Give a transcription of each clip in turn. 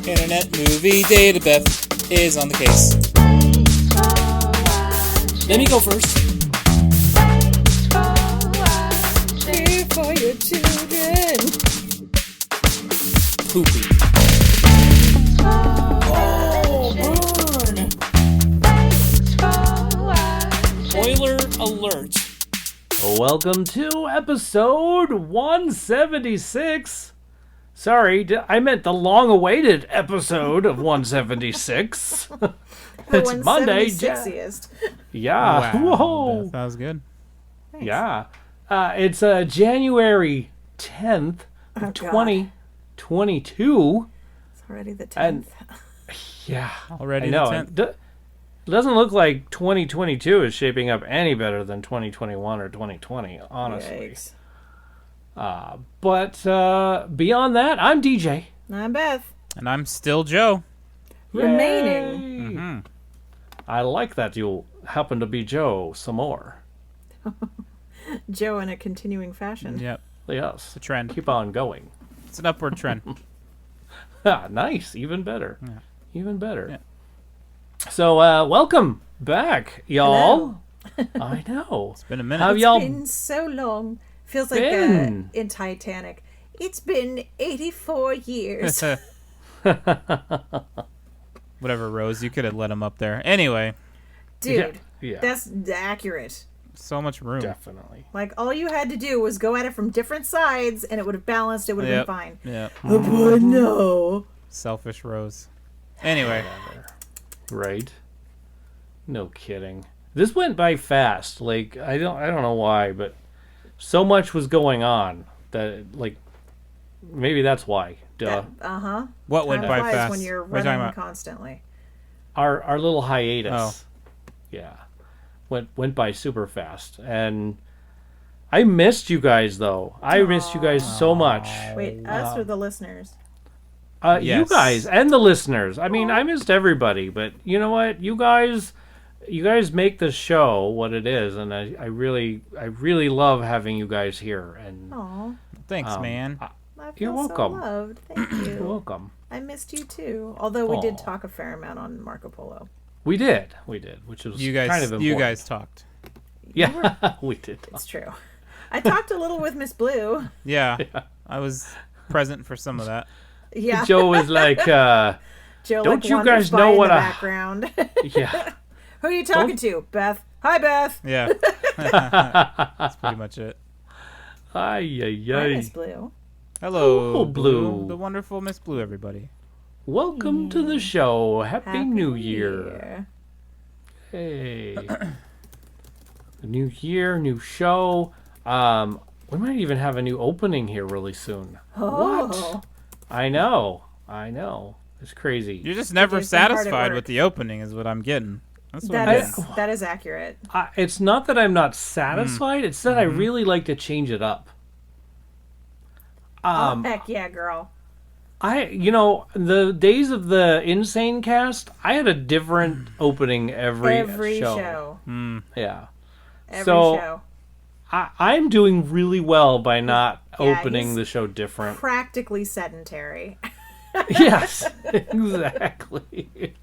Internet Movie Databeth is on the case. Let me go first. Here for your children. Poopy. Oh, burn. Spoiler alert. Welcome to episode 176. Sorry, I meant the long-awaited episode of 176. It's Monday. 176th. Yeah. Wow, Whoa. that was good. Thanks. Yeah. It's January 10th of Oh, God. 2022. It's already the 10th. And- Yeah. Already I know. the 10th. It doesn't look like 2022 is shaping up any better than 2021 or 2020, honestly. Yikes. But beyond that, I'm DJ. I'm Beth. And I'm still Joe. Remaining. Yay. Mhm. I like that you happen to be Joe some more. Joe in a continuing fashion. Yep, Yes. it's a trend. Keep on going. It's an upward trend. Nice. Even better. Yeah. Even better. Yeah. So, welcome back, y'all. I know. It's been a minute. Have It's y'all been so long. Feels like been? in Titanic. It's been 84 years. Whatever, Rose. You could have let him up there. Anyway, Dude, Yeah. that's accurate. so much room. Definitely. Like, all you had to do was go at it from different sides, and it would have balanced. It would have Yep. been fine. Yeah. Oh, boy, no. Selfish Rose. Anyway, Right. No kidding. This went by fast. Like I don't know why, but so much was going on that like maybe that's why. Duh. Uh-huh. what went Time by flies fast? when you're What are you talking running about? constantly. Our little hiatus. Oh. Yeah. Went by super fast. And I missed you guys though. I missed you guys so much. Wait, us or the listeners? You Yes. guys and the listeners. I mean, I missed everybody, but you know what? You guys make the show what it is, and I really love having you guys here. And Aw, Thanks, man. I You're feel welcome. so loved. Thank you're you. welcome. I missed you too. Although we did Aw. talk a fair amount on Marco Polo. We did, which was You guys, kind of important. you guys talked. Yeah, we did. It's true. I talked a little with Miss Blue. Yeah, I was present for some of that. Yeah. Joe was like, Joe, don't you wanders guys by know in what the a- background. yeah, Who are you talking to? Beth. Hi, Beth. Yeah, that's pretty much it. ay, Hi, Miss Blue. Hello, Oh, Blue. the wonderful Miss Blue, everybody. Welcome to the show. Happy New Year. Year. Hey, new year, new show. We might even have a new opening here really soon. Oh. I know. It's crazy. You're just never do some hard at satisfied work. with the opening, is what I'm getting. That's what I'm That getting. is that is accurate. It's not that I'm not satisfied. It's that I really like to change it up. Oh, heck yeah, girl. The days of the Insane Cast, I had a different opening every show. Yeah. Every So- show. I'm doing really well by not Yeah, opening he's the show different. Practically sedentary. Yes, exactly.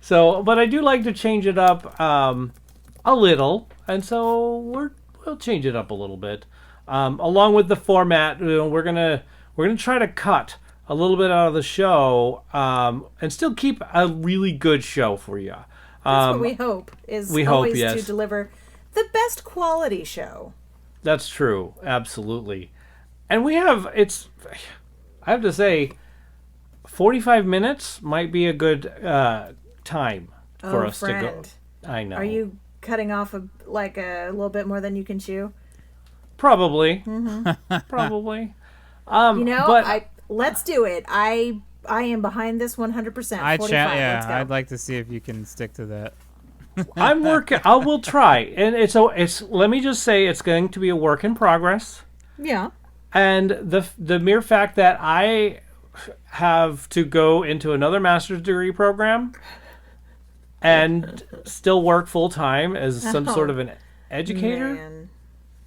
So, but I do like to change it up a little, and so we'll change it up a little bit. Along with the format, we're gonna try to cut a little bit out of the show and still keep a really good show for you. That's what we hope is we hope, always yes. to deliver the best quality show. That's true, absolutely. And I have to say, 45 minutes might be a good time for us to go. friend. I know. Are you cutting off a little bit more than you can chew? Probably. Probably. But Let's do it. I am behind this 100%. 45. Let's go. I'd like to see if you can stick to that. I'm working. I will try, and it's. Let me just say, it's going to be a work in progress. Yeah. And the mere fact that I have to go into another master's degree program and still work full time as some sort of an educator. Man,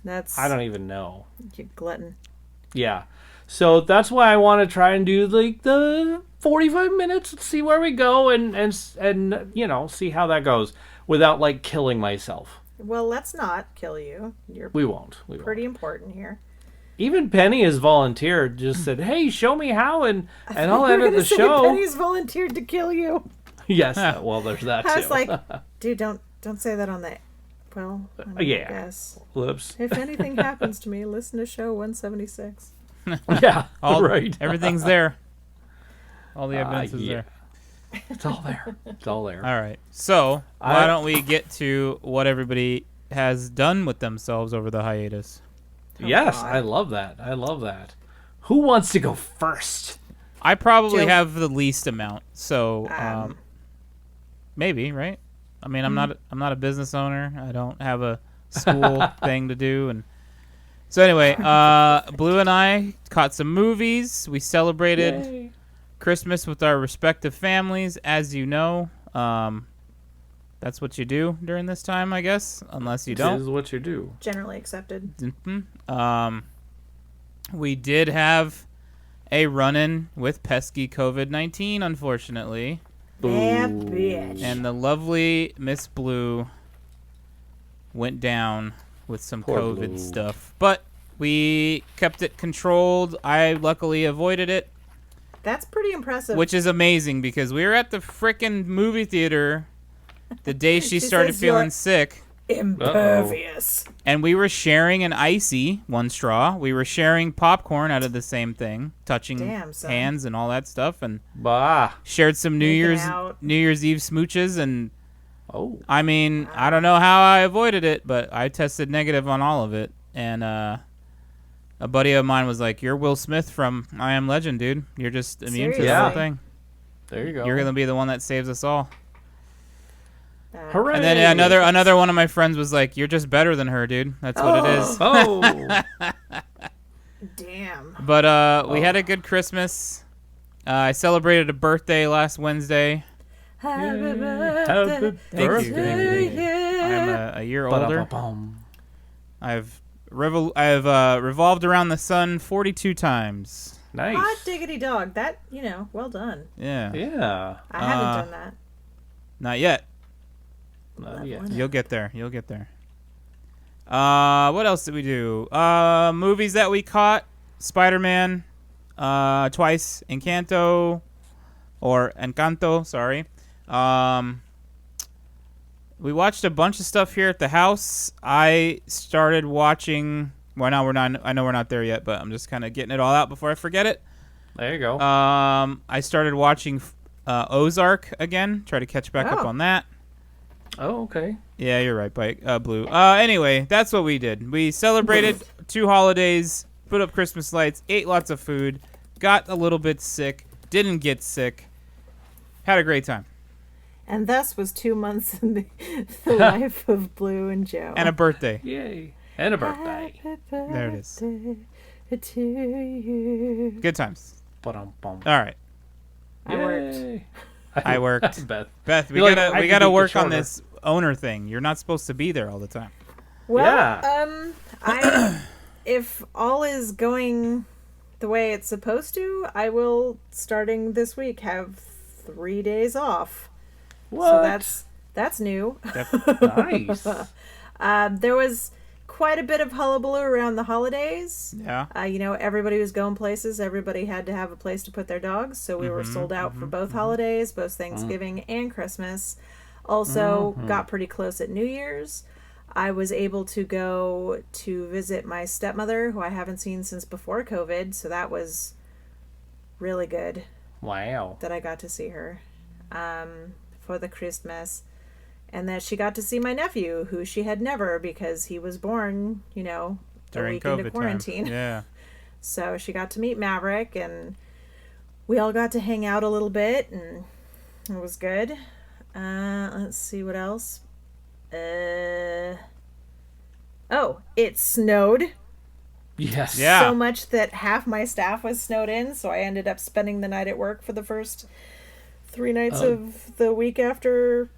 that's I don't even know. you glutton. Yeah. So that's why I want to try and do like the 45 minutes and see where we go and see how that goes without like killing myself. Well, let's not kill you. We won't. Pretty important here. Even Penny has volunteered. Just said, "Hey, show me how," and I'll edit the show. Penny's volunteered to kill you. Yes. Well, there's that too. I was like, dude, don't say that on the. Well, I guess. Whoops. If anything happens to me, listen to show 176. Yeah. Right. Everything's there. All the evidence is there. It's all there. It's all there. All right. So why don't we get to what everybody has done with themselves over the hiatus? Yes, I love that. I love that. Who wants to go first? I probably Jill. have the least amount, so maybe, right? I mean, I'm not a business owner. I don't have a school thing to do, and so anyway, Blue and I caught some movies. We celebrated Yay. Christmas with our respective families, as you know. That's what you do during this time, I guess, unless you don't. This is what you do. Generally accepted. We did have a run-in with pesky COVID-19, unfortunately. That bitch. And the lovely Miss Blue went down with some Poor COVID Blue. stuff. But we kept it controlled. I luckily avoided it, That's pretty impressive. which is amazing because we were at the frickin' movie theater the day she She started says you're feeling sick. impervious. And we were sharing an icy, one straw. We were sharing popcorn out of the same thing, touching Damn, son. hands and all that stuff, and Bah. shared some New Making Year's out. Eve smooches. And Oh. I mean, I don't know how I avoided it, but I tested negative on all of it. And a buddy of mine was like, "You're Will Smith from I Am Legend, dude. You're just immune to the Seriously? whole thing. There you go. You're gonna be the one that saves us all." Hooray. And then another one of my friends was like, "You're just better than her, dude. That's what it is." Oh. Damn. But we had a good Christmas. I celebrated a birthday last Wednesday. Happy Happy birthday. Thank you. birthday. I'm a year older. Ba-da-ba-bum. I've revolved around the sun 42 times. Nice. Hot diggity dog. That, well done. Yeah. Yeah. I haven't done that. Not yet. Not yet. You'll get there. What else did we do? Movies that we caught. Spider-Man. Twice. Encanto. Sorry. We watched a bunch of stuff here at the house. I started watching. Well, now we're not. I know we're not there yet, but I'm just kind of getting it all out before I forget it. There you go. I started watching Ozark again. Try to catch back up Oh. on that. Oh, okay. Yeah, you're right, Blue. Anyway, that's what we did. We celebrated 2 holidays, put up Christmas lights, ate lots of food, got a little bit sick, didn't get sick, had a great time. And thus was 2 months in the life of Blue and Joe. And a birthday. Yay. And a birthday. Happy There it is. birthday to you. Good times. Ba-dum-bum. All right. I worked. Yay. I worked. Beth. We You're like, gotta I we could gotta make it work on shorter. this owner thing. You're not supposed to be there all the time. Well, if all is going the way it's supposed to, I will, starting this week, have 3 days off. What? So that's new. Nice. There was quite a bit of hullabaloo around the holidays. Yeah. Everybody was going places. Everybody had to have a place to put their dogs. So we were sold out for both holidays, both Thanksgiving and Christmas. Also got pretty close at New Year's. I was able to go to visit my stepmother, who I haven't seen since before COVID. So that was really good Wow. that I got to see her for the Christmas. And that she got to see my nephew, who she had never, because he was born, a During week COVID into quarantine. time. Yeah. So she got to meet Maverick, and we all got to hang out a little bit, and it was good. Let's see what else. It snowed. Yes. Yeah. So much that half my staff was snowed in, so I ended up spending the night at work for the first 3 nights of the week after.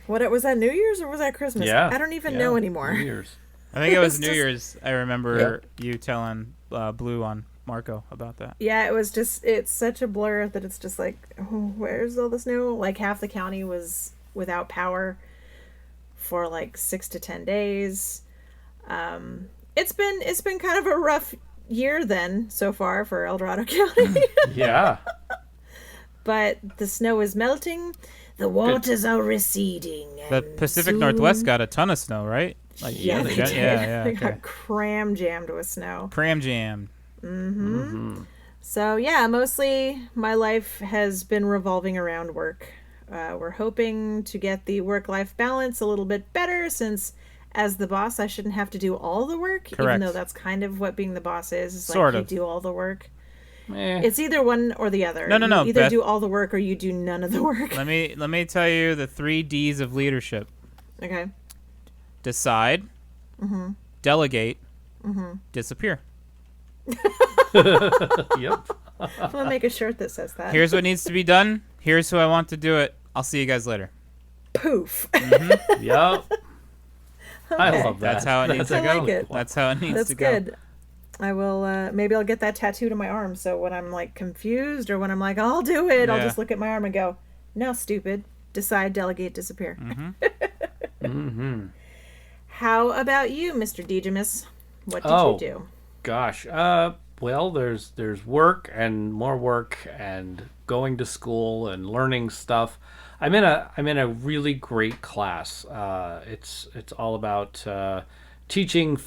Was that New Year's or was that Christmas? Yeah. I don't even know anymore. New Year's. I think it was It's New just- Year's. I remember you telling Blue on Marco about that. Yeah, it's such a blur that it's just like, oh, where's all the snow? Like half the county was without power for like 6 to 10 days. It's been kind of a rough year then so far for El Dorado County. Yeah. But the snow is melting, the waters are receding. The And Pacific soon- Northwest got a ton of snow, right? Like, Yeah, they did. yeah. They Okay. got cram jammed with snow. Cram jam. So yeah, mostly my life has been revolving around work. We're hoping to get the work-life balance a little bit better since as the boss I shouldn't have to do all the work, even Correct. though that's kind of what being the boss is. It's Sort like of. you do all the work. Eh. It's either one or the other. No. You either Beth- do all the work or you do none of the work. Let me tell you the 3 D's of leadership. Okay. Decide, delegate, disappear. Yep. I'm gonna make a shirt that says that. Here's what needs to be done. Here's who I want to do it. I'll see you guys later. Poof. Yep. I Okay. love that. That's how it needs to I go. like it. That's how it needs That's to go. good. I will. Maybe I'll get that tattooed on my arm. So when I'm like confused or when I'm like, I'll do it, I'll Yeah. just look at my arm and go, "No, stupid. Decide, delegate, disappear." Mm-hmm. How about you, Mr. Degemus? What did Oh. you do? Gosh. Well, there's work and more work and going to school and learning stuff. I'm in a really great class. It's all about teaching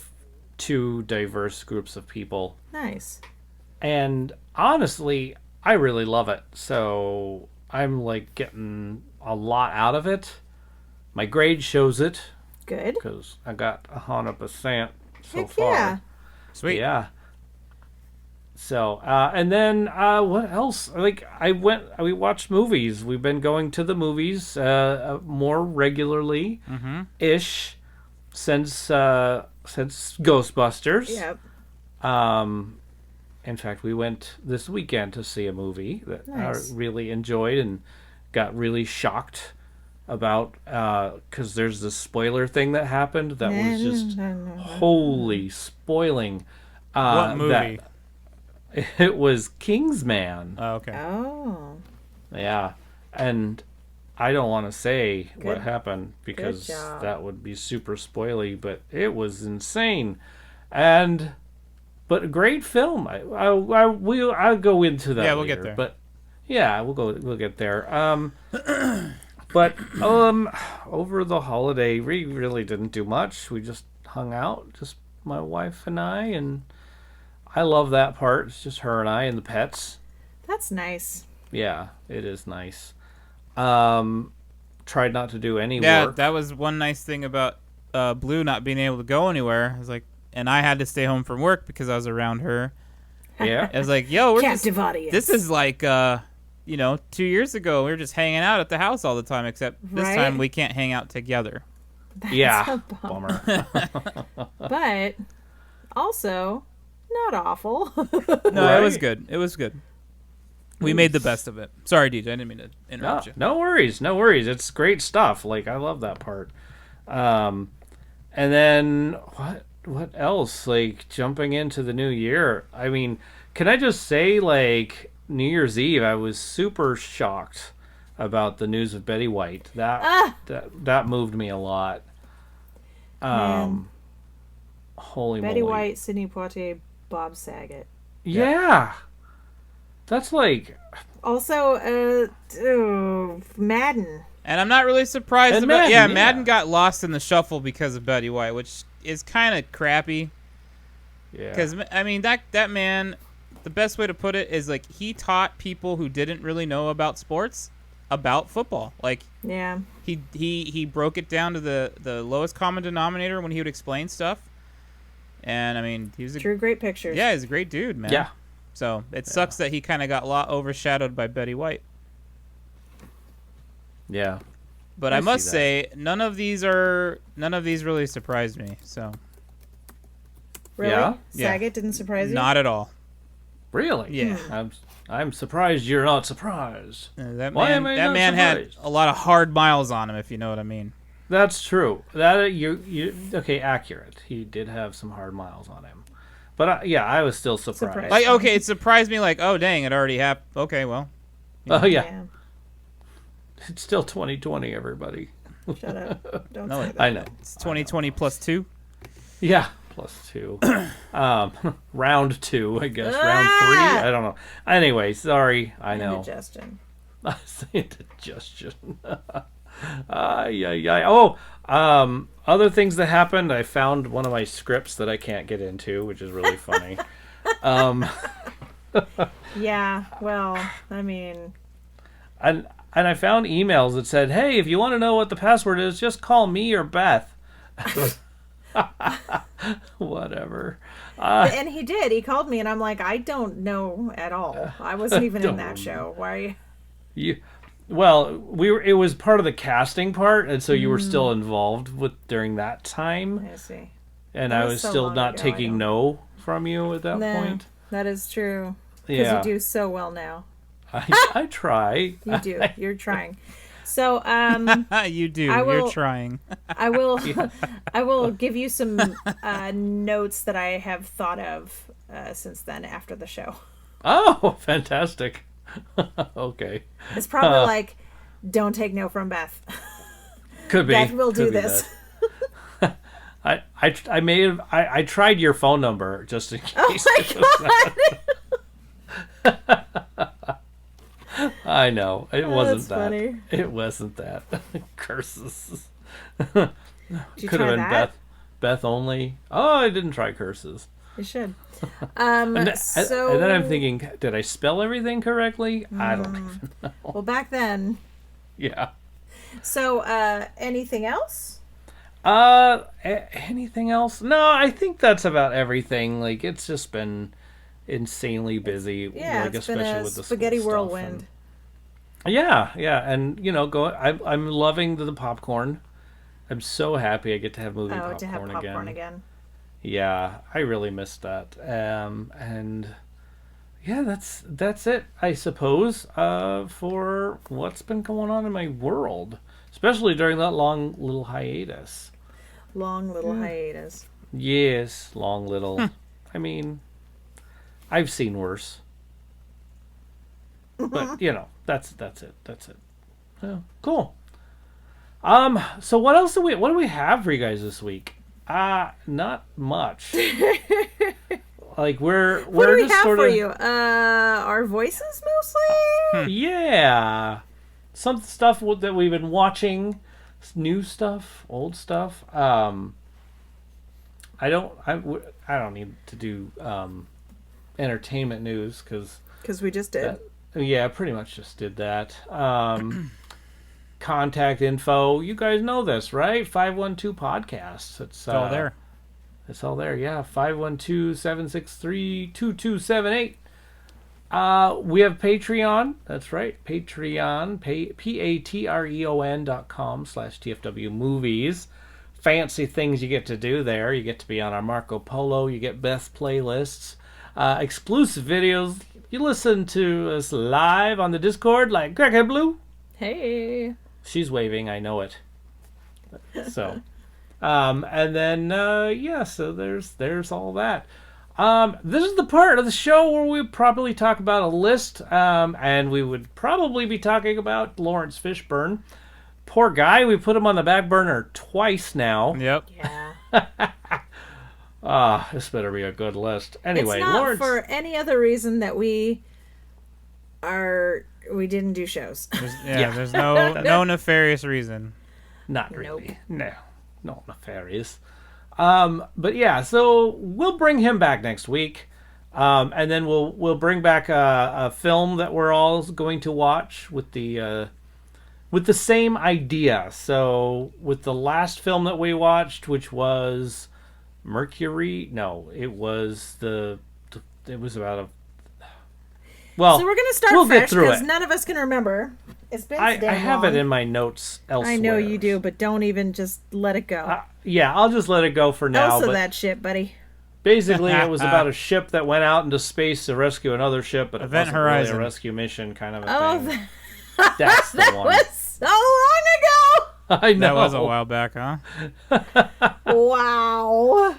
to diverse groups of people. Nice. And honestly, I really love it. So I'm like getting a lot out of it. My grade shows it Good. because I got 100% so Heck far. yeah. Sweet. Yeah. So, and then what else? Like we watched movies. We've been going to the movies more regularly ish since Ghostbusters. Yep. In fact, we went this weekend to see a movie that Nice. I really enjoyed and got really shocked about because there's this spoiler thing that happened that was just wholly spoiling. What movie? It was Kingsman. Oh, okay. Oh. Yeah, and I don't want to say what Good- hgo because job. that would be super spoily, but it was insane, but a great film. I'll go into that. Yeah, we'll later, get there. But yeah, we'll get there. But over the holiday, we really didn't do much. We just hung out, just my wife and I love that part. It's just her and I and the pets. That's nice. Yeah, it is nice. Tried not to do any Yeah, work. that was one nice thing about Blue not being able to go anywhere. I was like, and I had to stay home from work because I was around her. Yeah. I was like, yo, Captive audience. this is like 2 years ago we were just hanging out at the house all the time, except this Right? time we can't hang out together. Yeah. a bummer. Bummer. But also not awful. No, Right? it was good. It was good. We made the best of it. Sorry, DJ, I didn't mean to interrupt you. No worries. No worries. It's great stuff. Like, I love that part. And then what else? Like, jumping into the new year. I mean, can I just say, like, New Year's Eve, I was super shocked about the news of Betty White. That moved me a lot. Man. Holy Betty moly. White, Sidney Poitier, Bob Saget. Yeah. That's like... Also, Madden. And I'm not really surprised And about Madden, yeah, yeah. Madden got lost in the shuffle because of Betty White, which is kind of crappy. Yeah. Because I mean that man, the best way to put it is like he taught people who didn't really know about sports about football. Like Yeah. he broke it down to the lowest common denominator when he would explain stuff. And I mean he was Drew great pictures. yeah, he's a great dude, man. Yeah. So it sucks that he kind of got overshadowed by Betty White. Yeah. But I I see must that. say none of these really surprised me. So Really? Yeah? Yeah. Saget didn't surprise you? not at all. Really? Yeah. I'm surprised you're not surprised. That Why man, am I that not man had surprised? a lot of hard miles on him, if you know what I mean. That's true. That you okay? Accurate. He did have some hard miles on him, But yeah, I was still surprised. Like, okay, it surprised me. Like, oh dang, it already happened. Okay, well. Oh yeah. It's still 2020, everybody. Shut up. Don't No, say that. I know. It's 2020 plus 2. Yeah, +2. Round 2, I guess. Round 3. I don't know. Anyway, sorry. I know. Indigestion. Indigestion. Oh, other things that happened. I found one of my scripts that I can't get into, which is really funny. Yeah. Well, I mean. And I found emails that said, "Hey, if you want to know what the password is, just call me or Beth." Whatever. And he did. He called me, and I'm like, I don't know at all. I wasn't even in that show. Why are you? Well, it was part of the casting part, and so you were still involved during that time. I see. And That I was was so still long not ago, taking no from you at that No, point. that is true. Because Yeah. you do so well now. I try. You do. You're trying. So, You do. I will- You're trying. I will, I will give you some notes that I have thought of since then after the show. Oh, fantastic. Okay. It's probably like, don't take no from Beth. Could be. Beth will do Could be this. that. I may have I tried your phone number just in case. Oh my god! I know. It wasn't that's that. funny. It wasn't that. Curses. Did you Could try have been that? Beth only. Oh, I didn't try curses. You should. And So then I'm thinking, did I spell everything correctly? I don't even know. well, back then. Yeah. So, anything else? Anything else? No, I think that's about everything. Like, it's just been insanely busy. Yeah, like, it's been a with the spaghetti school stuff whirlwind. and- yeah, and I'm loving the popcorn. I'm so happy I get to have movie popcorn, to have popcorn again. Yeah, I really missed that. And yeah, that's it, I suppose, for what's been going on in my world, especially during that long little hiatus. Long little hiatus. Yes, long little. I mean, I've seen worse. But, that's it. That's it. Yeah, cool. So what else what do we have for you guys this week? Not much. Like we're What do we just have sort for of you? Our voices mostly? yeah, some stuff that we've been watching, new stuff, old stuff. I don't need to do entertainment news because we just did. yeah, pretty much just did that. Contact info, you guys know this, right? 512 podcasts. It's all there. It's all there, yeah. 512-763-2278. We have Patreon. That's right. Patreon. patreon.com/tfwmovies. Fancy things you get to do there. You get to be on our Marco Polo. You get best playlists. Exclusive videos. You listen to us live on the Discord like Crackhead Blue. Hey. She's waving, I know it. So, and then so there's all that. This is the part of the show where we probably talk about a list, and we would probably be talking about Laurence Fishburne. Poor guy, we put him on the back burner twice now. Yep. Yeah. This better be a good list. Anyway, it's not Laurence. for any other reason that we didn't do shows. There's no nefarious reason. Not really. No, nefarious. But yeah, so we'll bring him back next week, and then we'll bring back a film that we're all going to watch with the same idea. So with the last film that we watched, which was Mercury, no, it was it was about a. Well, So we're gonna start we'll get fresh through because it. none of us can remember. It's been I damn have long. it in my notes elsewhere. I know you do, but don't even just let it go. Yeah, I'll just let it go for now. Also But that shit, buddy. basically, it was about a ship that went out into space to rescue another ship, but it Event wasn't Horizon. really a rescue mission kind of a Oh, thing. That's the that one. was so long I know. That was a while back, huh? ago. Wow.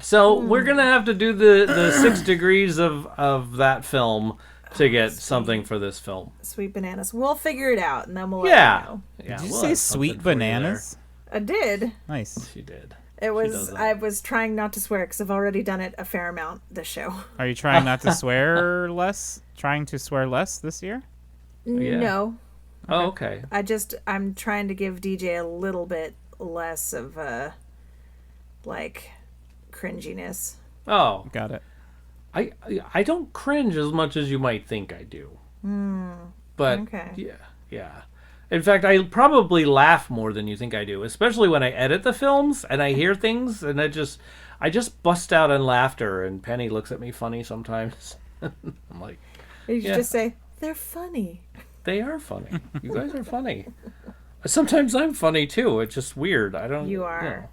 So we're gonna have to do the 6 degrees of that film to get something for this film. Sweet bananas. We'll figure it out, and then we'll let you know. Yeah. Did you we'll say have sweet something for you there. bananas? I did. Nice. She did. It does was. that. I was trying not to swear because I've already done it a fair amount this show. Are you trying not to swear less? Trying to swear less this year? Yeah. No, Oh, okay. I'm trying to give DJ a little bit less of like cringiness. Oh, Got it. I don't cringe as much as you might think I do. But Okay. yeah. In fact, I probably laugh more than you think I do, especially when I edit the films and I hear things and I just bust out in laughter, and Penny looks at me funny sometimes. I'm like, You Yeah. just say they're funny. they are funny. You guys are funny. Sometimes I'm funny too. It's just weird. I don't. You are.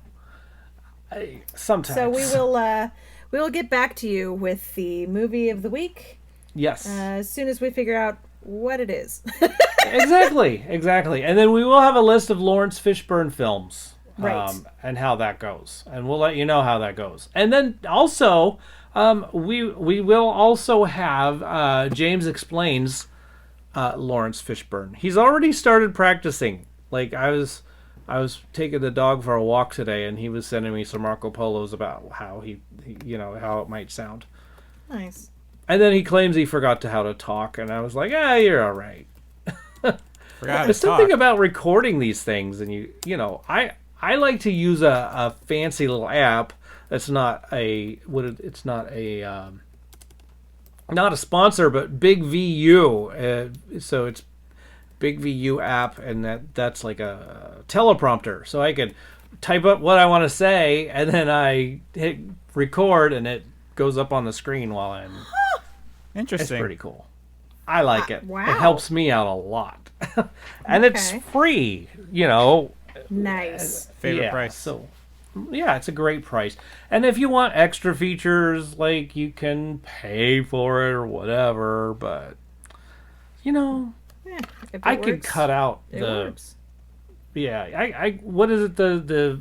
Sometimes. So we will get back to you with the movie of the week Yes. as soon as we figure out what it is. Exactly. And then we will have a list of Laurence Fishburne films, Right. and how that goes, and we'll let you know how that goes. And then also, we will also have James explains Laurence Fishburne. He's already started practicing. Like I was taking the dog for a walk today, and he was sending me some Marco Polos about how he how it might sound. Nice. And then he claims he forgot how to talk, and I was like, you're all right. Forgot There's to something talk. about recording these things, and I like to use a fancy little app that's not a not a sponsor, but Big VU. So it's Big VU app, and that's like a teleprompter, so I could type up what I want to say, and then I hit record, and it goes up on the screen while I'm. It's Interesting. pretty cool. I like it. wow. It helps me out a lot. And it's Okay. free, Nice. Favorite price. So, yeah, it's a great price. And if you want extra features, like you can pay for it or whatever, but, If it I could works, cut out it the. works. Yeah, I what is it?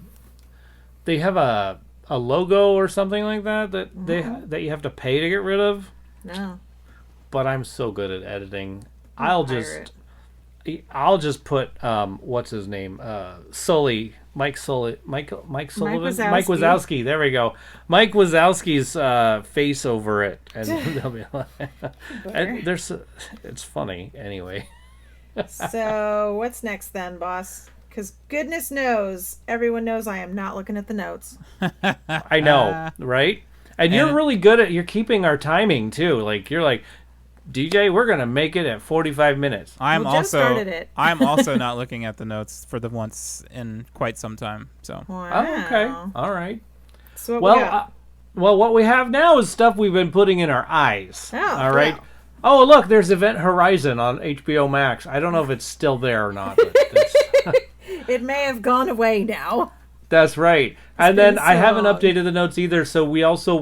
They have a logo or something like that that you have to pay to get rid of. No. But I'm so good at editing. Pirate. I'll just put what's his name? Sully. Mike Sullivan. Mike Wazowski. Mike Wazowski. There we go. Mike Wazowski's face over it, and they'll be like, and it's funny anyway. So what's next then, boss? Because goodness knows, everyone knows I am not looking at the notes. I know, right? And you're really good at you're keeping our timing too. Like you're like, DJ, we're gonna make it at 45 minutes. I'm Well, Joe also started it. I'm also not looking at the notes for the once in quite some time. So Wow. Oh, okay, all right. So what we Well, got? what we have now is stuff we've been putting in our eyes. Oh, all right. cool. Oh, look, there's Event Horizon on HBO Max. I don't know if it's still there or not. But It may have gone away now. that's right. And then been I so haven't long. updated the notes either. So we also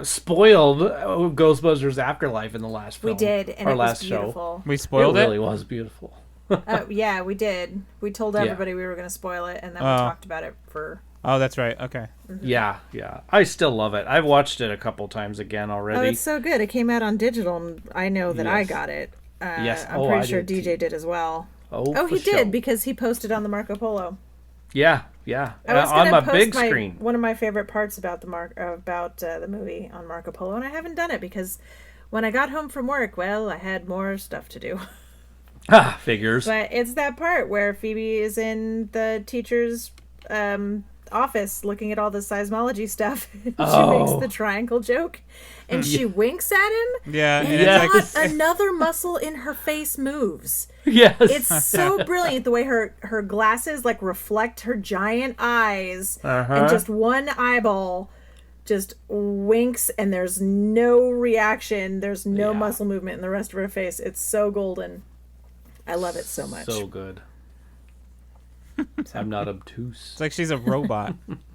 spoiled Ghostbusters Afterlife in the last film. We did, and our it was last show. beautiful. we spoiled it it. really was beautiful. Yeah, we did. We told everybody we were going to spoil it, and then we Oh. talked about it for... Oh, that's right. Okay. Yeah. I still love it. I've watched it a couple times again Oh, already. it's so good. It came out on digital, and I know that I Yes. got it. Yes. I'm Oh, pretty I sure did DJ did as well. Oh, Oh, for he sure. did, because he posted on the Marco Polo. Yeah. I was on gonna my post big screen. One of my favorite parts about the movie on Marco Polo, and I haven't done it because when I got home from work, well, I had more stuff to do. Figures. But it's that part where Phoebe is in the teacher's office looking at all the seismology stuff. She makes the triangle joke, and she winks at him. Yeah. And And Yes. it's like not another muscle in her face moves. Yes. It's so brilliant the way her glasses like reflect her giant eyes, and just one eyeball just winks, and there's no reaction. There's no muscle movement in the rest of her face. It's so golden. I love it so much. So good. I'm not obtuse. it's like she's a robot.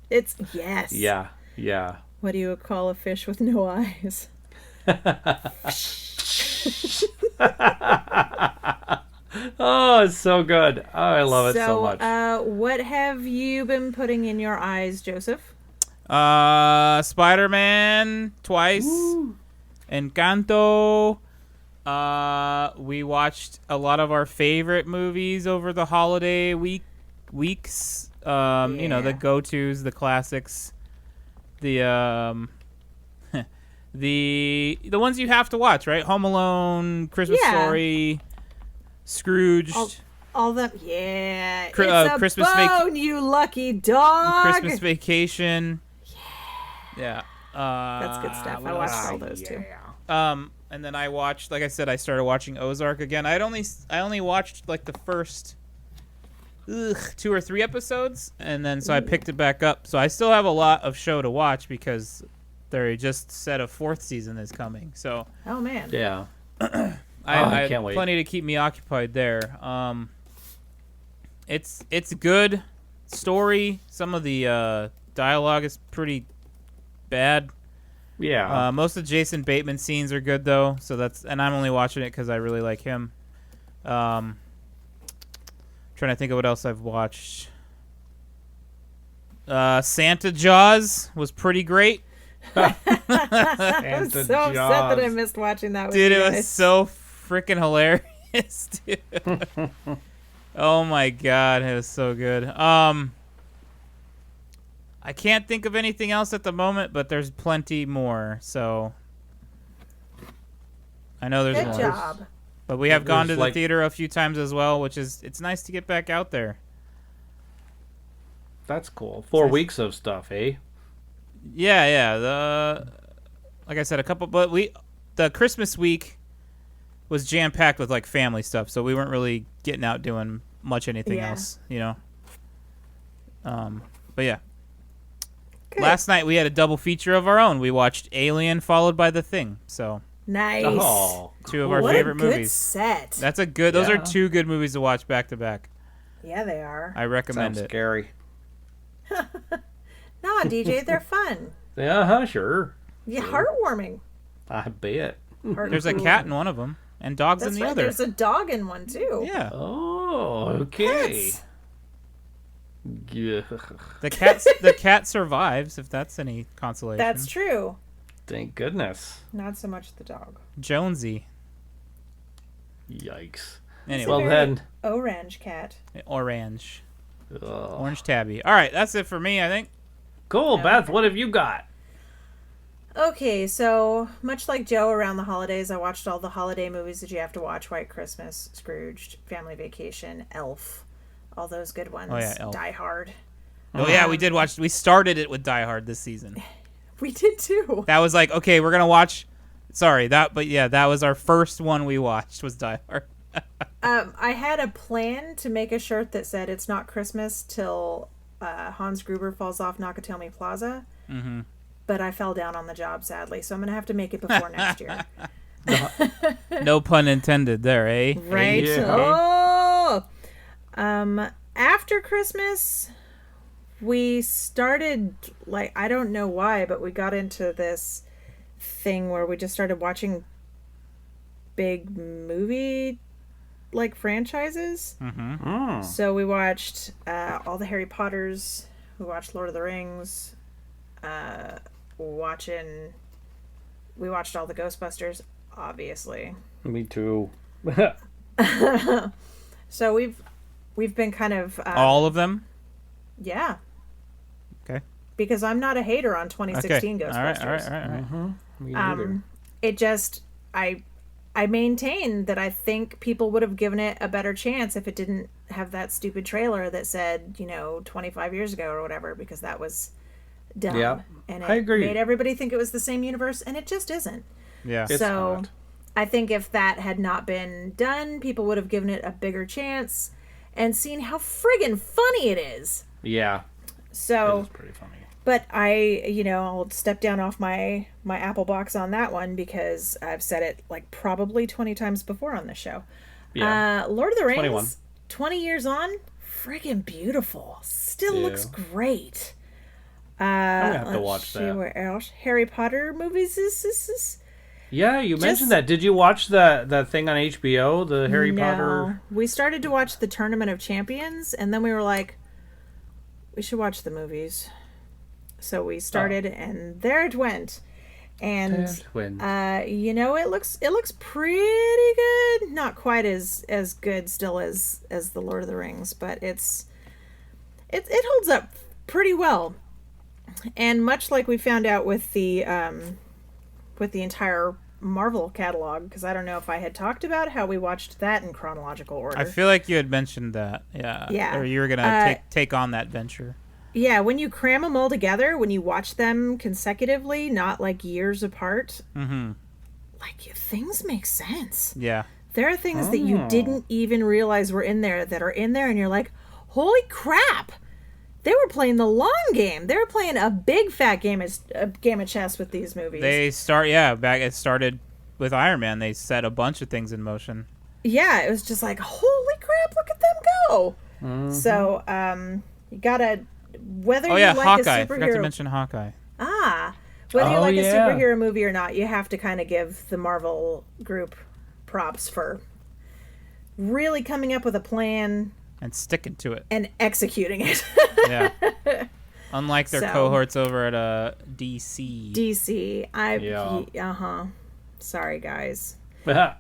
It's yes. Yeah. What do you call a fish with no eyes? Oh, it's so good. Oh, I love it so much. What have you been putting in your eyes, Joseph? Spider-Man twice. Woo. Encanto. We watched a lot of our favorite movies over the holiday weeks. You know, the go-tos, the classics, the the ones you have to watch, right? Home Alone, Christmas Story, Scrooged. All them, yeah. It's a Christmas bone, you lucky dog. Christmas Vacation. Yeah. That's good stuff. I watched all those too. And then I watched, like I said, I started watching Ozark again. I only watched like the first 2 or 3 episodes, and then so I picked it back up. So I still have a lot of show to watch because they just said a 4th season is coming. So oh man, Yeah. I can't wait. Plenty to keep me occupied there. It's a good story. Some of the dialogue is pretty bad. Yeah. Most of Jason Bateman scenes are good though, so and I'm only watching it because I really like him. Trying to think of what else I've watched. Santa Jaws was pretty great. I'm so upset that I missed watching that with Dude, you it guys. was so freaking hilarious, dude. Oh my god, it was so good. I can't think of anything else at the moment, but there's plenty more. So I know there's Good more. job. But we have gone to There's the theater a few times as well, which is it's nice to get back out there. That's cool. 4 weeks of stuff, eh? Yeah. Like I said, but the Christmas week was jam packed with like family stuff, so we weren't really getting out doing much anything else, you know. But yeah. Good. Last night we had a double feature of our own. We watched Alien followed by The Thing. So Nice. Oh, two of our What favorite a good movies. set. Those are Yeah. 2 good movies to watch back to back. Yeah, they are. I recommend sounds it. scary. No, DJ, they're fun. Yeah, sure. Yeah, heartwarming. I bet. There's a cat in one of them and dogs That's in the right. other. There's a dog in one too. Yeah. Oh, okay. Pets. Yeah. The cat survives, if that's any consolation. That's true. Thank goodness. Not so much the dog. Jonesy. Yikes. Anyway, Well Very then. Orange cat. orange. Ugh. Orange tabby. All right, that's it for me, I think. Cool, Beth. What have you got? Okay, so much like Joe around the holidays, I watched all the holiday movies that you have to watch: White Christmas, Scrooged, Family Vacation, Elf, all those good ones. Oh, yeah, Elf. Die Hard. Oh yeah, we did watch. We started it with Die Hard this season. We did too. That was like, okay, we're gonna watch. Sorry, that was our first one we watched was Die Hard. I had a plan to make a shirt that said "It's not Christmas till Hans Gruber falls off Nakatomi Plaza," but I fell down on the job sadly, so I'm gonna have to make it before next year. No pun intended there, eh? Right? Yeah. Oh. After Christmas, we started, like, I don't know why, but we got into this thing where we just started watching big movie, like, franchises. Mm. So we watched all the Harry Potters. We watched Lord of the Rings. We watched all the Ghostbusters, obviously. Me too. So we've been kind of All of them. yeah, Okay. because I'm not a hater on 2016 Okay. Ghostbusters. All right. Me neither. It just I maintain that I think people would have given it a better chance if it didn't have that stupid trailer that said 25 years ago or whatever, because that was dumb. Yeah, And I it agree. made everybody think it was the same universe, and it just isn't. Yeah. It's So not. I think if that had not been done, people would have given it a bigger chance and seen how friggin' funny it is. Yeah, So it is pretty funny. but I'll step down off my Apple box on that one because I've said it like probably 20 times before on this show. Yeah. Lord of the Rings, 21. 20 years on, friggin' beautiful. Still Yeah. looks great. I'm gonna have to Let's watch see that. where else. Harry Potter movies is Yeah, you Just- mentioned that. Did you watch that thing on HBO, the Harry Potter? We started to watch the Tournament of Champions, and then we were like, we should watch the movies. So we started, and there it went. And it looks pretty good. Not quite as good still as the Lord of the Rings, but it holds up pretty well. And much like we found out with the entire Marvel catalog, because I don't know if I had talked about how we watched that in chronological order. I feel like you had mentioned that, yeah. Or you were gonna take on that venture. Yeah, when you cram them all together, when you watch them consecutively, not like years apart, like things make sense. Yeah, there are things that you didn't even realize were in there that are in there, and you're like, holy crap! They were playing the long game. They were playing a big fat game of chess with these movies. It started with Iron Man. They set a bunch of things in motion. Yeah, it was just like, holy crap, look at them go. So, you gotta, whether you like Hawkeye. a superhero... I forgot to mention Hawkeye. Whether you like a superhero movie or not, you have to kind of give the Marvel group props for really coming up with a plan... and sticking to it. And executing it. Yeah. Unlike their cohorts over at DC. DC. Sorry, guys.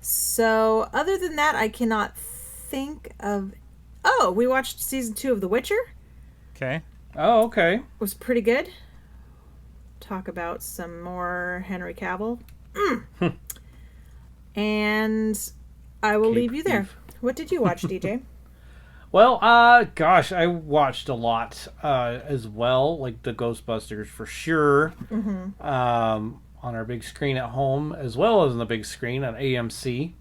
So, other than that, I cannot think of... Oh, we watched season 2 of The Witcher. Okay. Oh, okay. It was pretty good. Talk about some more Henry Cavill. And I will leave you there. What did you watch, DJ? Well, gosh, I watched a lot as well, like the Ghostbusters for sure, on our big screen at home, as well as on the big screen on AMC.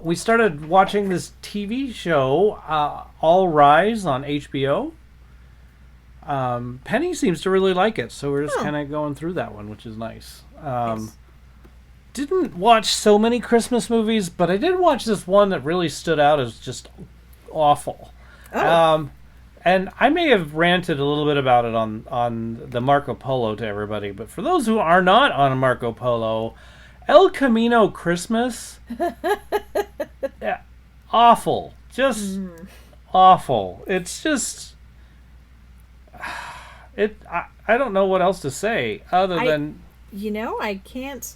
We started watching this TV show, All Rise on HBO. Penny seems to really like it, so we're just kind of going through that one, which is nice. Didn't watch so many Christmas movies, but I did watch this one that really stood out as just awful. And I may have ranted a little bit about it on the Marco Polo to everybody, but for those who are not on Marco Polo, El Camino Christmas, awful. Just awful. It's just... I don't know what else to say other than... I can't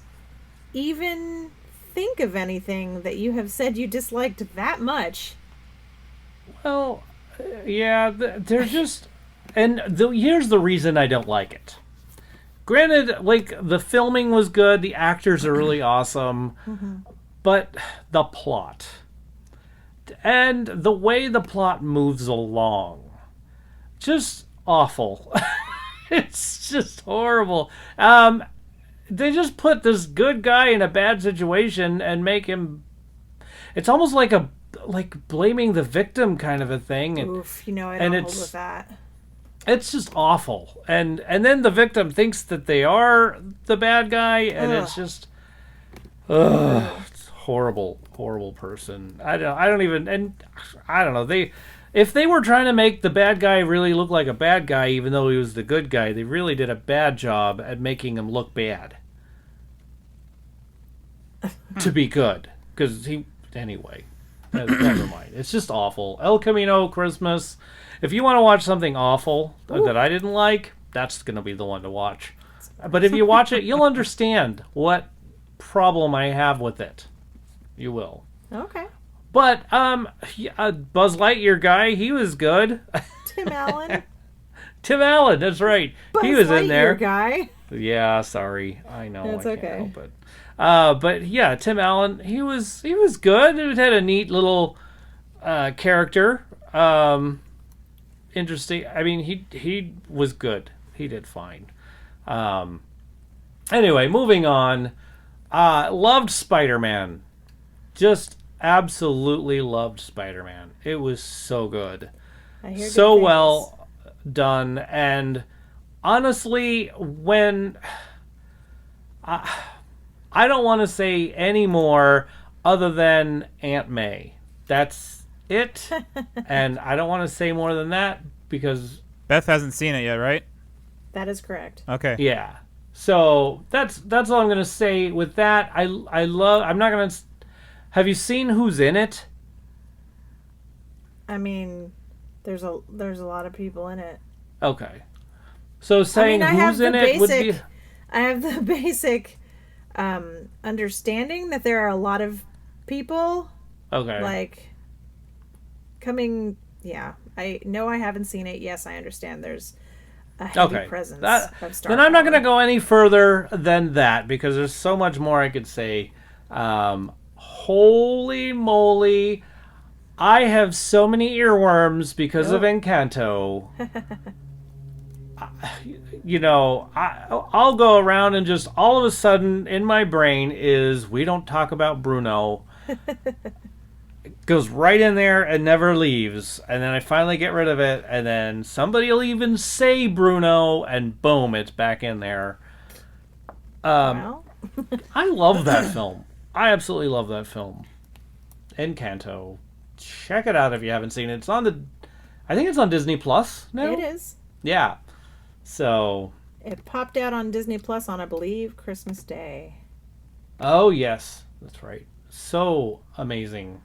even think of anything that you have said you disliked that much. Well, yeah, they're just... And here's the reason I don't like it. Granted, like, the filming was good, the actors are really awesome, but the plot. And the way the plot moves along. Just awful. It's just horrible. They just put this good guy in a bad situation and make him... It's almost like blaming the victim kind of a thing. Oof, I don't hold with that. It's just awful. And then the victim thinks that they are the bad guy, and it's just... it's horrible, horrible person. I don't know. If they were trying to make the bad guy really look like a bad guy, even though he was the good guy, they really did a bad job at making him look bad. To be good. Because anyway, never mind. It's just awful. El Camino Christmas. If you want to watch something awful that I didn't like, that's going to be the one to watch. But if you watch it, you'll understand what problem I have with it. You will. Okay. But Buzz Lightyear guy, he was good. Tim Allen. Tim Allen, that's right. He was in there. Guy. Yeah, sorry. I know. That's I can't okay. help it. But yeah, Tim Allen, he was good. It had a neat little character. Interesting. I mean, he was good. He did fine. Anyway, moving on. Loved Spider-Man. Just absolutely loved Spider-Man. It was so good. I hear so good well done. And honestly, when... I don't want to say any more other than Aunt May. That's it. And I don't want to say more than that because... Beth hasn't seen it yet, right? That is correct. Okay. Yeah. So that's all I'm going to say with that. I love... I'm not going to... Have you seen who's in it? I mean, there's a lot of people in it. Okay. So saying I have who's in the it would be... basic. I have the basic understanding that there are a lot of people Okay. like coming. Yeah, I know I haven't seen it. Yes, I understand. There's a heavy presence of star then I'm not power. going to go any further than that because there's so much more I could say. Holy moly. I have so many earworms because of Encanto. I'll go around and just all of a sudden in my brain is we don't talk about Bruno. It goes right in there and never leaves. And then I finally get rid of it. And then somebody will even say Bruno and boom, it's back in there. Well, I love that film. I absolutely love that film. Encanto. Check it out if you haven't seen it. I think it's on Disney Plus now. it is. Yeah. So. It popped out on Disney Plus on, I believe, Christmas Day. Oh yes, that's right. So amazing.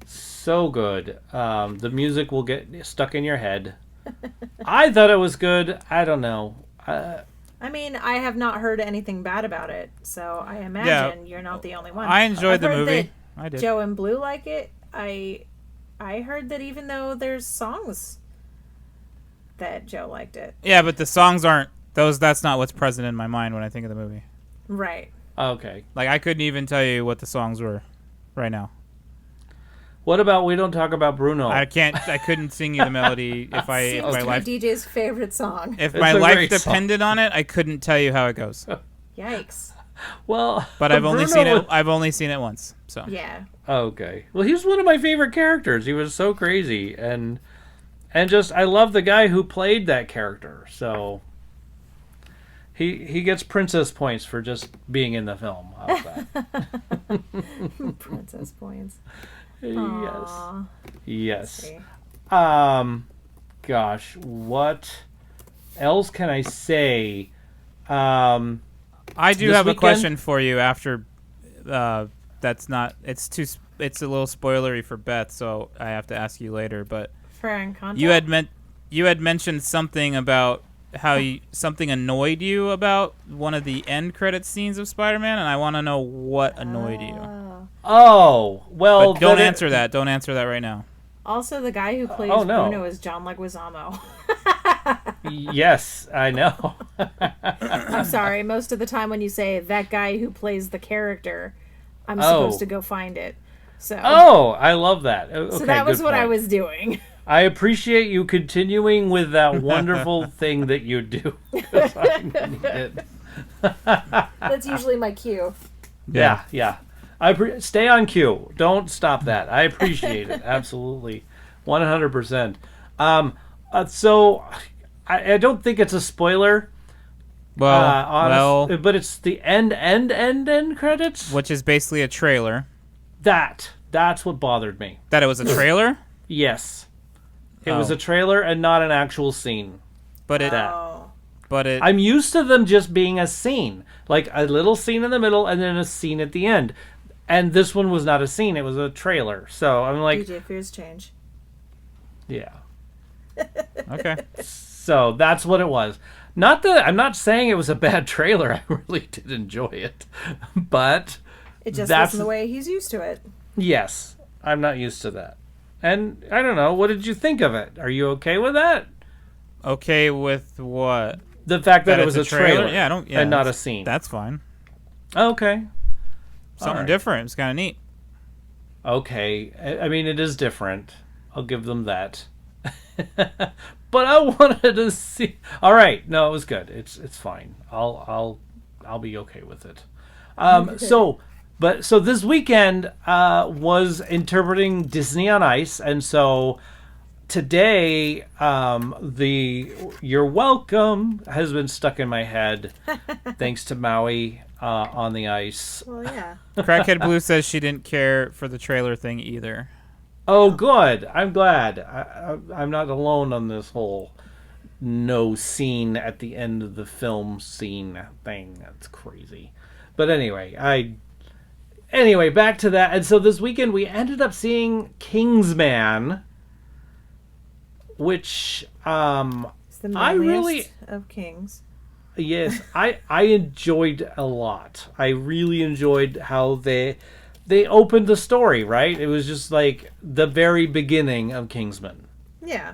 So good. The music will get stuck in your head. I thought it was good. I don't know. I mean, I have not heard anything bad about it, so I imagine you're not the only one. I enjoyed I've the heard movie. that I did. Joe and Blue like it. I heard that even though there's songs that Joe liked it. Yeah, but the songs aren't those. That's not what's present in my mind when I think of the movie. Right. Okay. Like I couldn't even tell you what the songs were right now. What about We Don't Talk About Bruno? I couldn't sing you the melody if Seems my to life be DJ's favorite song. if It's my a life great song. depended on it. I couldn't tell you how it goes. Yikes. Well, But I've only Bruno seen it. was- I've only seen it once. So Yeah. Okay. Well, he was one of my favorite characters. He was so crazy and just I love the guy who played that character. So he gets princess points for just being in the film. How's that? Princess points. Yes. Aw. Yes. See. Gosh, what else can I say? I do This have a weekend? question for you. After that's not. It's a little spoilery for Beth, so I have to ask you later. But For Encanto? you had mentioned something about how something annoyed you about one of the end credit scenes of Spider-Man, and I want to know what annoyed you. Oh, well, But don't then answer that. Don't answer that right now. Also, the guy who plays Oh, no. Bruno is John Leguizamo. Yes, I know. I'm sorry. Most of the time when you say that guy who plays the character, I'm supposed to go find it. So, Oh, I love that. Okay, so that was good what I point. was doing. I appreciate you continuing with that wonderful thing that you do. 'Cause I need it. That's usually my cue. Yeah. Stay on cue. Don't stop that. I appreciate it. Absolutely. 100%. So I don't think it's a spoiler. Well, But it's the end credits. which is basically a trailer. That's what bothered me. That it was a trailer, Yes. It was Oh. a trailer and not an actual scene. but it. Oh. But it. I'm used to them just being a scene. Like a little scene in the middle and then a scene at the end. And this one was not a scene, it was a trailer. So I'm like, DJ Fears change. yeah. Okay. So that's what it was. Not that I'm not saying it was a bad trailer. I really did enjoy it. But It just That's- wasn't the way he's used to it. yes, I'm not used to that. And I don't know, what did you think of it? Are you okay with that? Okay with what? The fact that, it it's was a trailer, Yeah, I don't. Yeah, and not a that's- scene. That's fine. Okay. Something Alright. different. It's kind of neat. Okay. I mean, it is different. I'll give them that. But I wanted to see. All right. No, it was good. It's fine. I'll be okay with it. So this weekend was interpreting Disney on Ice, and so today the "You're Welcome" has been stuck in my head thanks to Maui on the ice. Well, yeah. Crackhead Blue says she didn't care for the trailer thing either. Oh, good. I'm glad. I'm not alone on this whole no scene at the end of the film scene thing. That's crazy. But anyway, back to that. And so this weekend we ended up seeing Kingsman, which Is The I really- Loneliest of Kings. Yes, I enjoyed a lot. I really enjoyed how they opened the story, right? It was just like the very beginning of Kingsman. Yeah.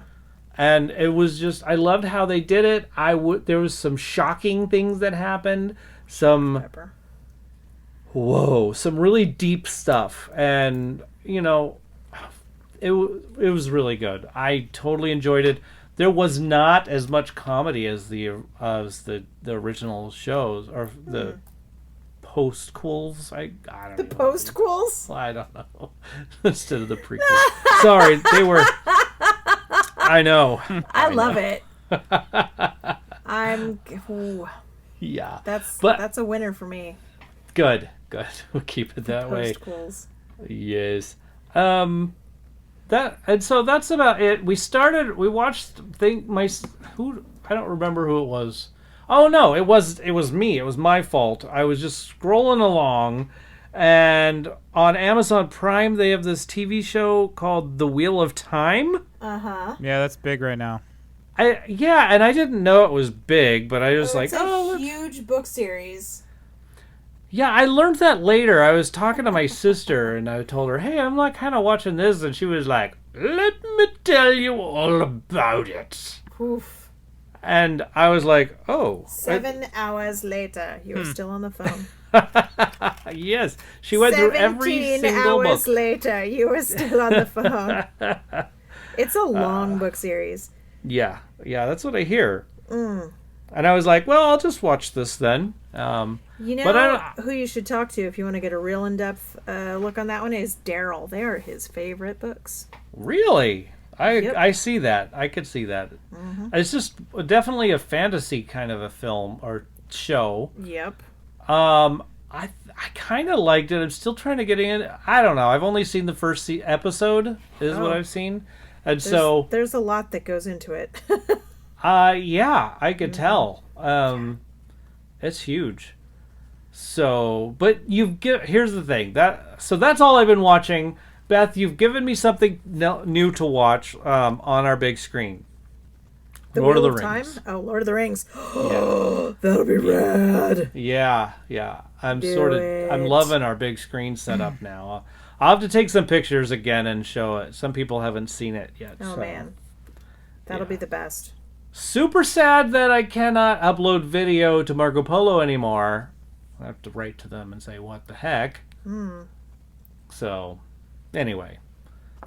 And it was just, I loved how they did it. There was some shocking things that happened. Some really deep stuff. And, you know, it was really good. I totally enjoyed it. There was not as much comedy as the original shows or the postquels. I don't know. The postquels? I don't know. Instead of the prequels. Sorry, they were. I know. I love it. Ooh, Yeah. that's a winner for me. Good. We'll keep it that way. Postquels. Yes. So that's about it. We watched I don't remember who it was. Oh no, it was me. It was my fault. I was just scrolling along, and on Amazon Prime they have this TV show called The Wheel of Time. Uh-huh. Yeah, that's big right now. And I didn't know it was big, but I was It's a huge book series. Yeah, I learned that later. I was talking to my sister, and I told her, hey, I'm like kind of watching this, and she was like, let me tell you all about it. Oof. And I was like, oh. 7 hours later, you were still on the phone. Yes, she went through every single 17 hours book. later, you were still on the phone. It's a long book series. Yeah, that's what I hear. And I was like, well, I'll just watch this then. You know but who you should talk to if you want to get a real in-depth look on that one is Daryl. They are his favorite books. Really? Yep. I see that. I could see that. Mm-hmm. It's just definitely a fantasy kind of a film or show. Yep. I kind of liked it. I'm still trying to get in. I don't know. I've only seen the first episode is what I've seen. And there's a lot that goes into it. yeah, I could tell. It's huge. So, but here's the thing. That's all I've been watching. Beth, you've given me something new to watch on our big screen. Lord of the Rings. Oh, Lord of the Rings. Yeah. That'll be rad. Yeah. I'm Do it. I'm loving our big screen setup now. I'll have to take some pictures again and show it. Some people haven't seen it yet. Oh, man. That'll be the best. Super sad that I cannot upload video to Marco Polo anymore. I have to write to them and say, what the heck? So, anyway.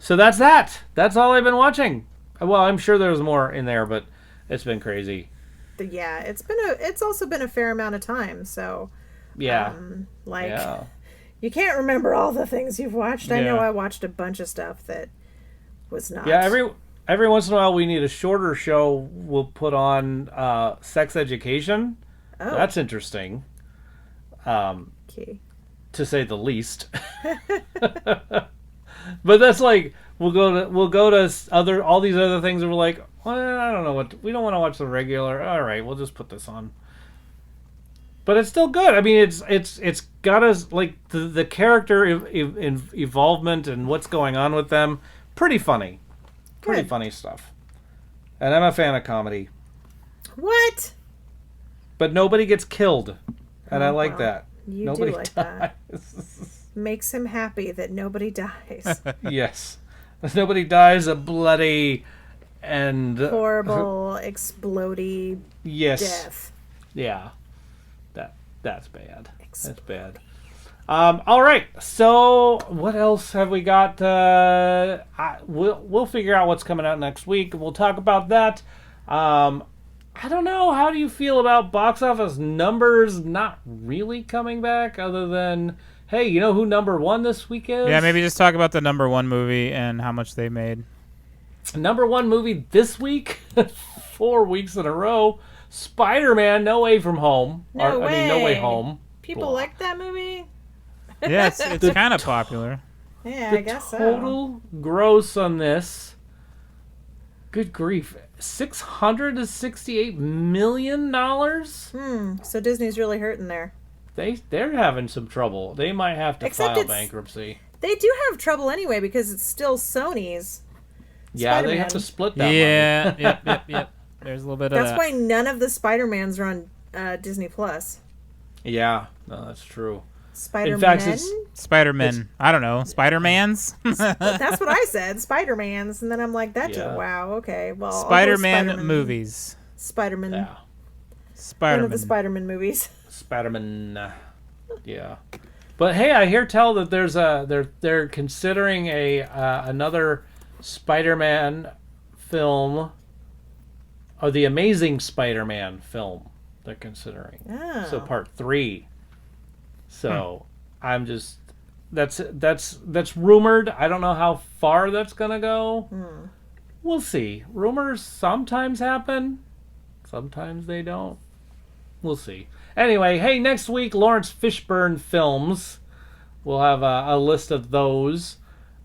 So that's that. That's all I've been watching. Well, I'm sure there's more in there, but it's been crazy. Yeah, it's also been a fair amount of time, so... Yeah. You can't remember all the things you've watched. I know Yeah. I watched a bunch of stuff that was not... Yeah, every once in a while we need a shorter show. We'll put on sex education. Oh. That's interesting. Okay. To say the least. But that's like we'll go to all these other things and we're like, well, I don't know we don't want to watch the regular. All right, we'll just put this on. But it's still good. I mean, it's got us like the character evolvement and what's going on with them. Pretty funny. Pretty funny stuff. And I'm a fan of comedy. What? But nobody gets killed. And I like wow. that. You Nobody do like dies. that. Makes him happy that nobody dies. Yes. Nobody dies a bloody and Horrible, explodey death. Yeah. That's bad. That's bad. All right. So what else have we got? We'll figure out what's coming out next week. We'll talk about that. I don't know. How do you feel about box office numbers not really coming back other than, hey, you know who number one this week is? Yeah, maybe just talk about the number one movie and how much they made. Number one movie this week, 4 weeks in a row, Spider-Man No Way From Home. No Way Home. People like that movie? Yeah, it's kind of popular. Yeah, The I guess so. total gross on this, good grief, $668 million? So Disney's really hurting there. They're having some trouble. They might have to Except file it's- bankruptcy. They do have trouble anyway because it's still Sony's. Yeah, they Spider-Man. have to split that Yeah, yep. There's a little bit of That's that. why none of the Spider-Mans are on Disney Plus. Yeah, no, that's true. Spider-Man? fact, it's- Spider-Man. I don't know. Spider-Mans? That's what I said. Spider-Mans. And then I'm like, Yeah. wow, okay. Well, I'll go Spider-Man movies. Spider-Man. Yeah. One of the Spider-Man. Spider-Man movies. Spider-Man. Yeah. But hey, I hear tell that they're considering another Spider-Man film, or the Amazing Spider-Man film. They're considering. Oh. So part 3. So I'm just that's rumored. I don't know how far that's gonna go. We'll see. Rumors sometimes happen, sometimes they don't. We'll see. Anyway, hey, next week, Laurence Fishburne films. We'll have a list of those.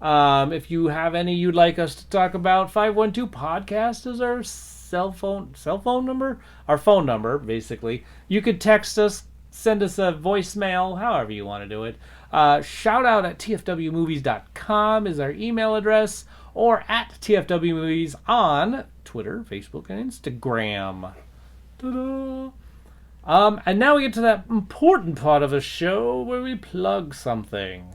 If you have any you'd like us to talk about, 512-podcast is our cell phone number? Our phone number, basically. You could text us, send us a voicemail, however you want to do it. Shout out at tfwmovies.com is our email address, or at tfwmovies on Twitter, Facebook, and Instagram. Ta-da! And now we get to that important part of the show where we plug something.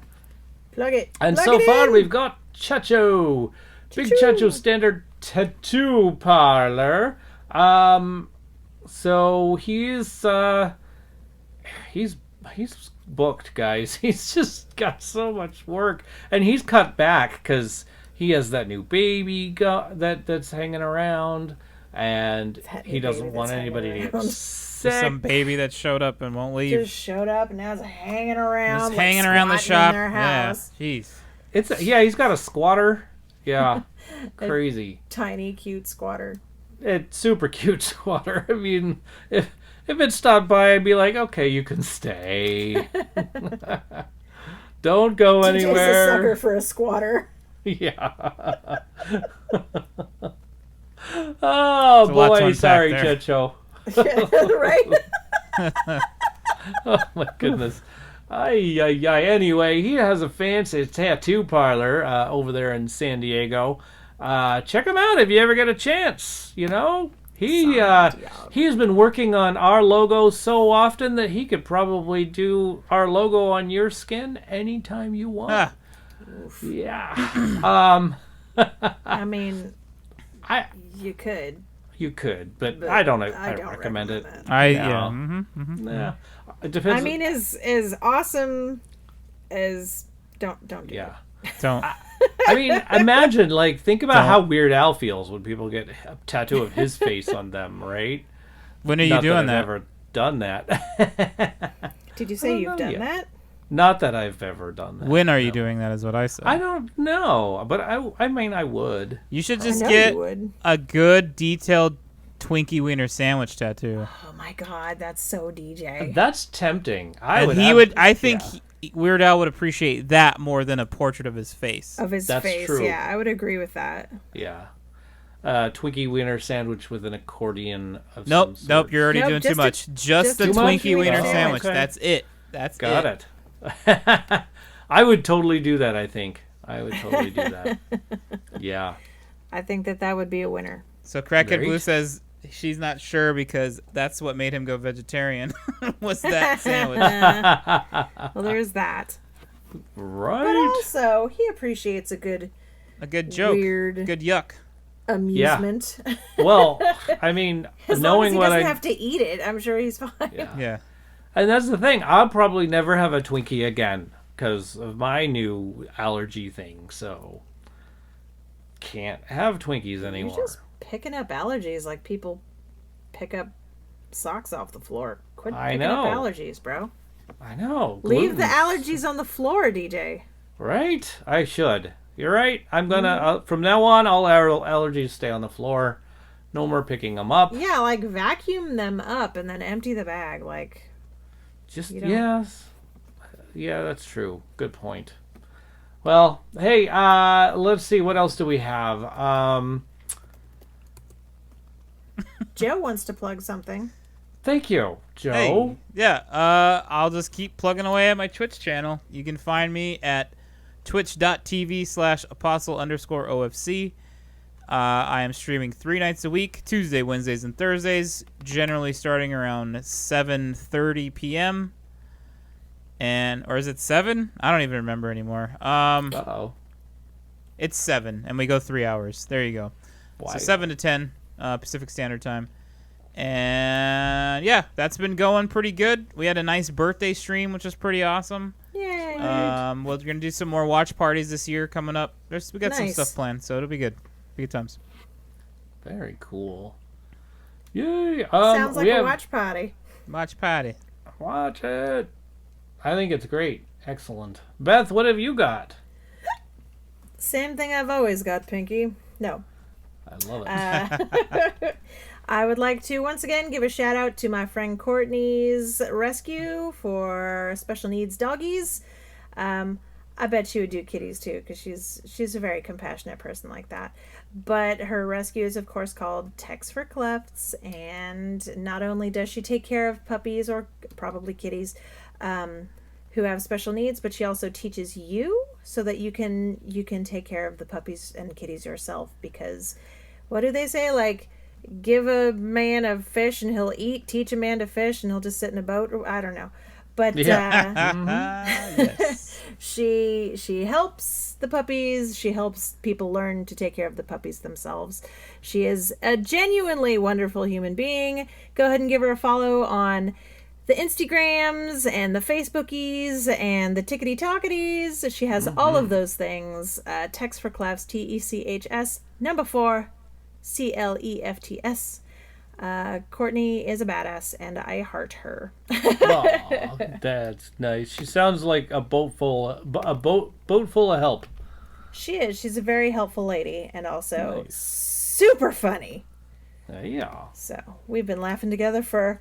Plug it. And Plug so it far in. we've got Chacho. Big Chacho Standard Tattoo Parlor. So he's booked, guys. He's just got so much work, and he's cut back because he has that new baby that's hanging around, and That he new doesn't baby want that's anybody to hanging get around. sick. Some baby that showed up and won't leave. Just showed up and now is hanging around. Just like, hanging around the squatting in shop. their Yeah. house. Jeez. He's got a squatter. Yeah, crazy. Tiny, cute squatter. It's super cute squatter. I mean, if it stopped by, I'd be like, okay, you can stay. Don't go DJ's a sucker anywhere. for a squatter. Yeah. Oh a lot to boy, unpack sorry, there. Checho. Right? Oh my goodness. Ay. Anyway, he has a fancy tattoo parlor over there in San Diego. Check him out if you ever get a chance. You know, he has been working on our logo so often that he could probably do our logo on your skin anytime you want. Ah, Yeah. I mean, I you could. you could, but But I don't. I I don't recommend it. recommend I No. yeah. Mm-hmm. Yeah. It depends. I mean, as awesome as don't do yeah. Don't. I mean, imagine, like, think about Don't. how Weird Al feels when people get a tattoo of his face on them, right? When are you Not doing that I've that? ever done that. Did you say don't you've know done yet. that? Not that I've ever done that. When are you no. doing that? Is what I said. I don't know, but I mean, I would. You should I just know get you would. a good detailed Twinkie wiener sandwich tattoo. Oh my god, that's so DJ. That's tempting. I think Weird Al would appreciate that more than a portrait of his face. Of his That's face, true. yeah, I would agree with that. Yeah. Twinkie wiener sandwich with an accordion of Nope, some sort. nope, you're already Nope, doing too just a- much. Just the just a Twinkie Twinkie wiener wiener sandwich. okay. That's it. That's Got it. it. I would totally do that, I think. I would totally do that. Yeah. I think that would be a winner. So Crackhead Great. Blue says she's not sure because that's what made him go vegetarian. Was that sandwich? Well, there's that. But Right. also, he appreciates a good A good joke. Weird. Good yuck. amusement. Well, I mean, As long as knowing he what doesn't I have to eat it, I'm sure he's fine. yeah. Yeah. And that's the thing. I'll probably never have a Twinkie again because of my new allergy thing. So can't have Twinkies You're anymore. just picking up allergies like people pick up socks off the floor. Quit I picking up know. allergies, bro. I know. Leave the gluten. allergies on the floor, DJ. Right? I should. You're right. I'm gonna from now on. All allergies stay on the floor. No more picking them up. Yeah, like vacuum them up and then empty the bag. Like, Just You don't- yes. Yeah, that's true. Good point. Well, hey, let's see. What else do we have? Joe wants to plug something. Thank you, Joe. Hey, yeah, I'll just keep plugging away at my Twitch channel. You can find me at twitch.tv/apostle_OFC. I am streaming 3 nights a week, Tuesday, Wednesdays, and Thursdays, generally starting around 7:30 p.m. Or is it 7? I don't even remember anymore. Uh-oh. It's 7, and we go 3 hours. There you go. Wow. So 7 to 10 Pacific Standard Time. And yeah, that's been going pretty good. We had a nice birthday stream, which was pretty awesome. Yay! We're gonna do some more watch parties this year coming up. We got some Nice. stuff planned, so it'll be good. Be good times. Very cool. Yay! Sounds like a watch party. Watch party. Watch it. I think it's great. Excellent. Beth, what have you got? Same thing I've always got, Pinky. No. I love it. I would like to once again give a shout out to my friend Courtney's rescue for special needs doggies. I bet she would do kitties too, because she's a very compassionate person like that. But her rescue is of course called Tex for Clefts, and not only does she take care of puppies or probably kitties who have special needs, but she also teaches you so that you can take care of the puppies and kitties yourself. Because what do they say, like, give a man a fish and he'll eat, teach a man to fish and he'll just sit in a boat? I don't know. But Yes. she helps the puppies. She helps people learn to take care of the puppies themselves. She is a genuinely wonderful human being. Go ahead and give her a follow on the Instagrams and the Facebookies and the Tickety Talkities. She has all of those things. Tex for Clefts, TECHS, number 4, CLEFTS. Courtney is a badass, and I heart her. Aw, that's nice. She sounds like a boat full of help. She is. She's a very helpful lady, and also Nice. super funny. Yeah. So we've been laughing together for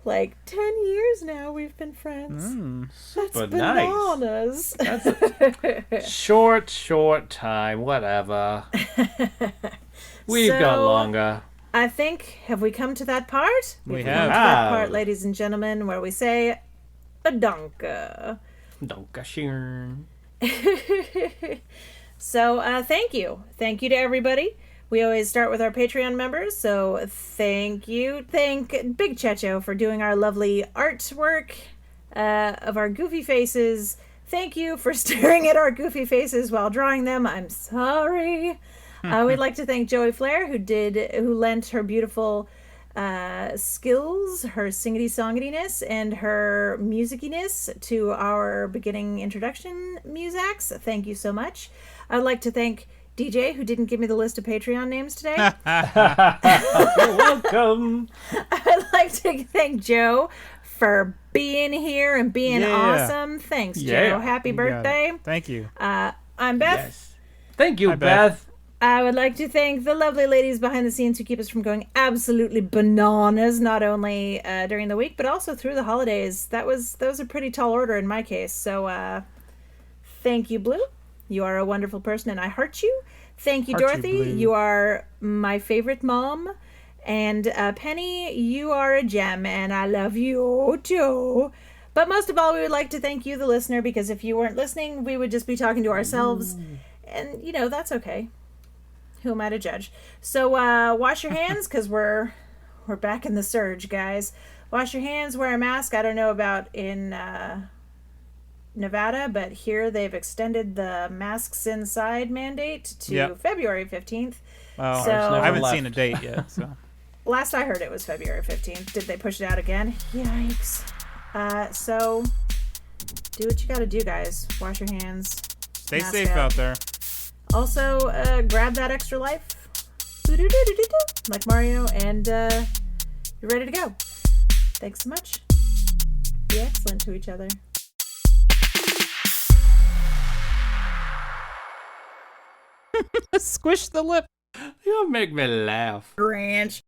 like 10 years now. We've been friends. That's But bananas. Nice. That's a short time. Whatever. We've got So, longer. I think, have we come to that part? We We've have. come to that part, ladies and gentlemen, where we say a donka. Donkashirn. So, thank you. Thank you to everybody. We always start with our Patreon members, so thank you. Thank Big Checho for doing our lovely artwork of our goofy faces. Thank you for staring at our goofy faces while drawing them. I'm sorry. We'd like to thank Joey Flair, who lent her beautiful skills, her singity-songitiness, and her musiciness to our beginning introduction musacs. Thank you so much. I'd like to thank DJ, who didn't give me the list of Patreon names today. You're welcome. I'd like to thank Joe for being here and being awesome. Thanks, Yeah. Joe. Happy You got it. birthday. Thank you. I'm Beth. Yes. Thank you, Hi, Beth. Beth. I would like to thank the lovely ladies behind the scenes who keep us from going absolutely bananas, not only during the week, but also through the holidays. That was a pretty tall order in my case. So thank you, Blue. You are a wonderful person, and I heart you. Thank you, Heart you, Dorothy. Blue. You are my favorite mom. And Penny, you are a gem, and I love you too. But most of all, we would like to thank you, the listener, because if you weren't listening, we would just be talking to ourselves. And, that's okay. Who am I to judge? So wash your hands, because we're back in the surge, guys. Wash your hands, wear a mask. I don't know about in Nevada, but here they've extended the masks inside mandate to February 15th. Well, So- I haven't left. seen a date yet, so. Last I heard it was February 15th. Did they push it out again? Yikes. So do what you gotta do, guys. Wash your hands. Stay Mask safe up. out there. Also, grab that extra life. Like Mario, and you're ready to go. Thanks so much. Be excellent to each other. Squish the lip. You make me laugh. Ranch.